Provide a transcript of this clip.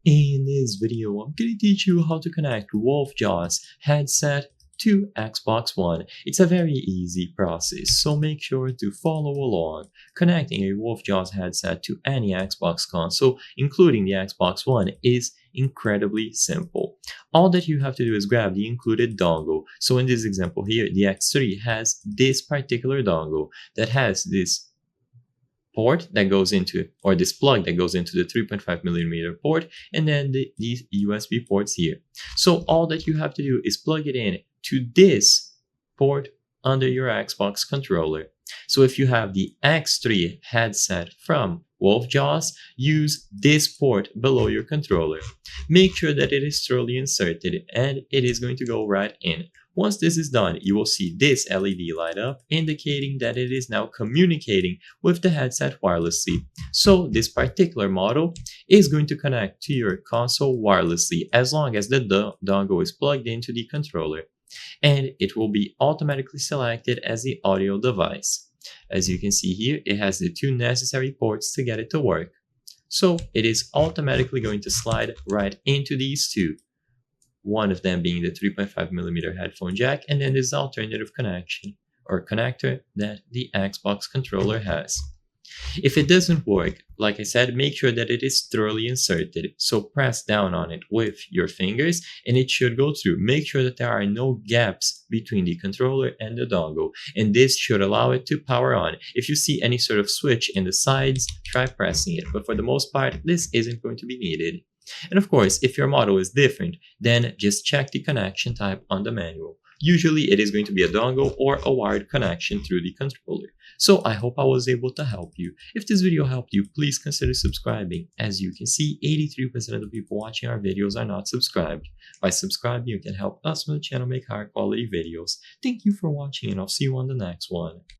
In this video, I'm going to teach you how to connect WolfJaw's headset to Xbox One. It's a very easy process, so make sure to follow along. Connecting a WolfJaw's headset to any Xbox console, including the Xbox One, is incredibly simple. All that you have to do is grab the included dongle. So in this example here, the X3 has this particular dongle that has this port that goes into, or this plug that goes into the 3.5mm port, and then these USB ports here. So all that you have to do is plug it in to this port under your Xbox controller. So if you have the X3 headset from WolfJaws, use this port below your controller. Make sure that it is thoroughly inserted and it is going to go right in. Once this is done, you will see this LED light up, indicating that it is now communicating with the headset wirelessly. So this particular model is going to connect to your console wirelessly as long as the dongle is plugged into the controller, and it will be automatically selected as the audio device. As you can see here, it has the two necessary ports to get it to work. So it is automatically going to slide right into these two. One of them being the 3.5mm headphone jack, and then this alternative connection or connector that the Xbox controller has. If it doesn't work, like I said, make sure that it is thoroughly inserted. So press down on it with your fingers and it should go through. Make sure that there are no gaps between the controller and the dongle, and this should allow it to power on. If you see any sort of switch in the sides, try pressing it, but for the most part, this isn't going to be needed. And of course, if your model is different, then just check the connection type on the manual. Usually it is going to be a dongle or a wired connection through the controller. So I hope I was able to help you. If this video helped you, please consider subscribing. As you can see, 83% of the people watching our videos are not subscribed. By subscribing, you can help us on the channel make higher quality videos. Thank you for watching, and I'll see you on the next one.